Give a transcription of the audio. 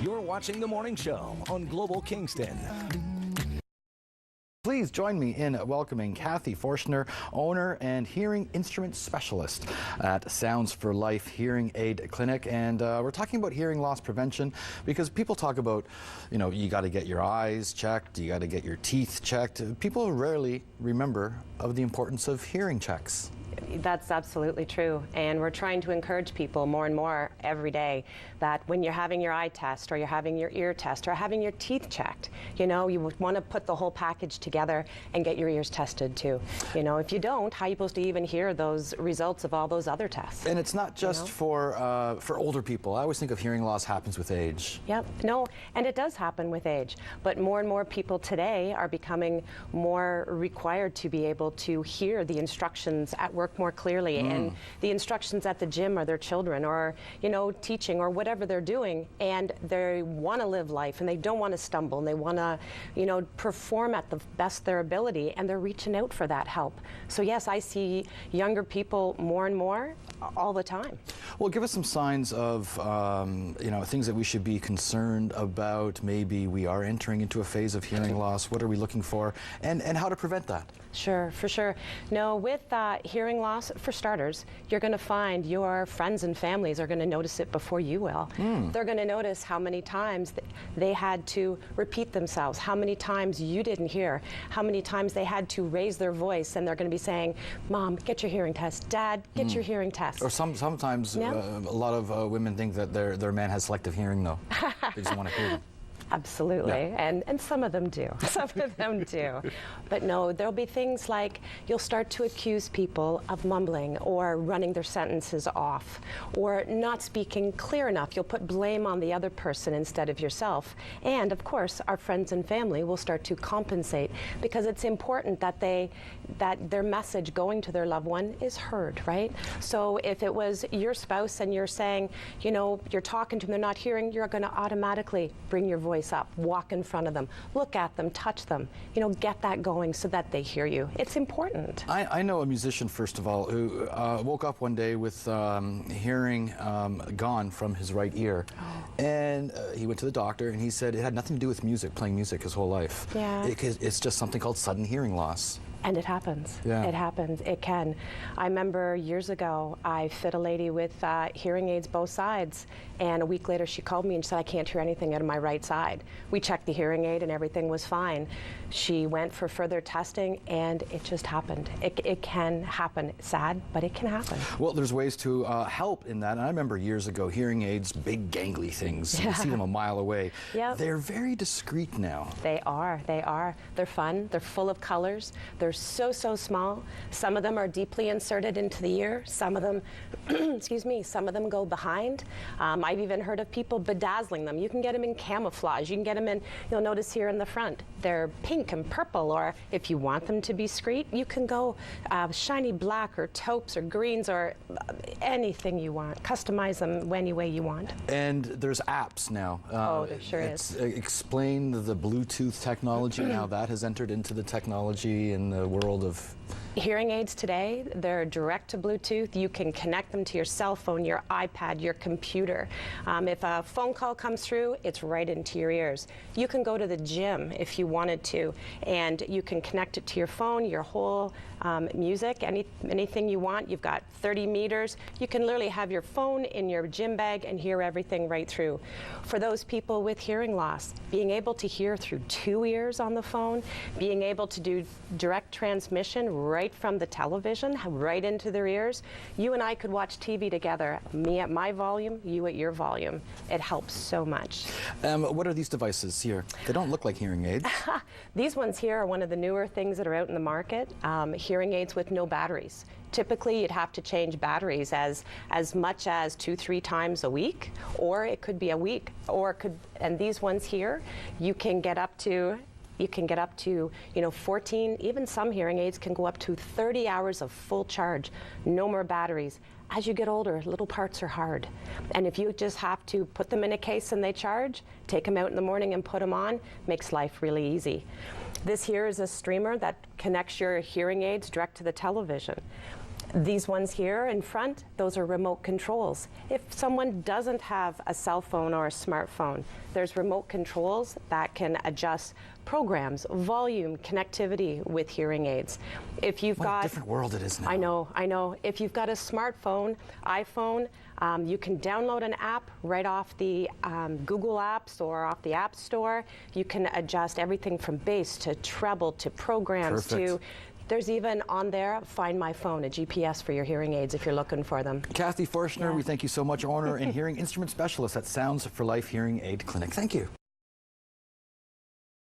You're watching The Morning Show on Global Kingston. Please join me in welcoming Cathy Forshner, owner and hearing instrument specialist at Sounds for Life Hearing Aid Clinic. And we're talking about hearing loss prevention because people talk about, you know, you got to get your eyes checked, you got to get your teeth checked. People rarely remember of the importance of hearing checks. That's absolutely true, and we're trying to encourage people more and more every day that when you're having your eye test or you're having your ear test or having your teeth checked, you know, you want to put the whole package together and get your ears tested too. You know, if you don't, how are you supposed to even hear those results of all those other tests? And it's not just for older people. I always think of hearing loss happens with age. Yep, no, and it does happen with age, but more and more people today are becoming more required to be able to hear the instructions at work more clearly, and the instructions at the gym or their children, or you know, teaching or whatever they're doing, and they want to live life and they don't want to stumble and they want to, you know, perform at the best their ability, and they're reaching out for that help. So yes, I see younger people more and more all the time. Well, give us some signs of you know, things that we should be concerned about. Maybe we are entering into a phase of hearing loss. What are we looking for, and how to prevent that? Sure, for sure. No, with hearing loss, for starters, you're going to find your friends and families are going to notice it before you will. They're going to notice how many times they had to repeat themselves, how many times you didn't hear, how many times they had to raise their voice, and they're going to be saying, "Mom, get your hearing test. Dad, get your hearing test." Or sometimes a lot of women think that their man has selective hearing, though. They just want to hear them. Absolutely, Yeah. and some of them do. Some of them do. But no, there'll be things like you'll start to accuse people of mumbling or running their sentences off or not speaking clear enough. You'll put blame on the other person instead of yourself. And of course, our friends and family will start to compensate because it's important that their message going to their loved one is heard, right? So if it was your spouse and you're saying, you know, you're talking to them, they're not hearing, you're going to automatically bring your voice up, walk in front of them, look at them, touch them, you know, get that going so that they hear you. It's important. I know a musician, first of all, who woke up one day with hearing gone from his right ear. And he went to the doctor and he said it had nothing to do with music, playing music his whole life. Yeah. It's just something called sudden hearing loss. And it happens. Yeah. It happens. It can. I remember years ago, I fit a lady with hearing aids both sides, and a week later she called me and said, "I can't hear anything out of my right side." We checked the hearing aid and everything was fine. She went for further testing and it just happened. It can happen. It's sad, but it can happen. Well, there's ways to help in that. And I remember years ago, hearing aids, big gangly things. You see them a mile away. Yep. They're very discreet now. They are. They are. They're fun. They're full of colors. They're so small. Some of them are deeply inserted into the ear. Some of them, excuse me, some of them go behind. I've even heard of people bedazzling them. You can get them in camouflage. You can get them in, you'll notice here in the front, they're pink and purple, or if you want them to be discreet, you can go shiny black or taupes or greens or anything you want. Customize them any way you want. And there's apps now. Oh, there sure is. Explain the Bluetooth technology and how that has entered into the technology in the world of hearing aids today. They're direct to Bluetooth. You can connect them to your cell phone, your iPad, your computer. If a phone call comes through, it's right into your ears. You can go to the gym if you wanted to, and you can connect it to your phone, your whole music, anything you want. You've got 30 meters. You can literally have your phone in your gym bag and hear everything right through. For those people with hearing loss, being able to hear through 2 ears on the phone, being able to do direct transmission right from the television, right into their ears. You and I could watch TV together, me at my volume, you at your volume. It helps so much. What are these devices here? They don't look like hearing aids. These ones here are one of the newer things that are out in the market, hearing aids with no batteries. Typically, you'd have to change batteries as much as 2-3 times a week, or it could be a week, and these ones here, you can get up to, you know, 14, even some hearing aids can go up to 30 hours of full charge, no more batteries. As you get older, little parts are hard. And if you just have to put them in a case and they charge, take them out in the morning and put them on, makes life really easy. This here is a streamer that connects your hearing aids direct to the television. These ones here in front, those are remote controls. If someone doesn't have a cell phone or a smartphone, there's remote controls that can adjust programs, volume, connectivity with hearing aids. If you've What got a different world it is now. I know. If you've got a smartphone, iPhone, you can download an app right off the Google Apps or off the App Store. You can adjust everything from bass to treble to programs. Perfect. To there's even on there, Find My Phone, a GPS for your hearing aids if you're looking for them. Cathy Forshner, Yeah. we thank you so much, owner and hearing instrument specialist at Sounds for Life Hearing Aid Clinic. Thank you.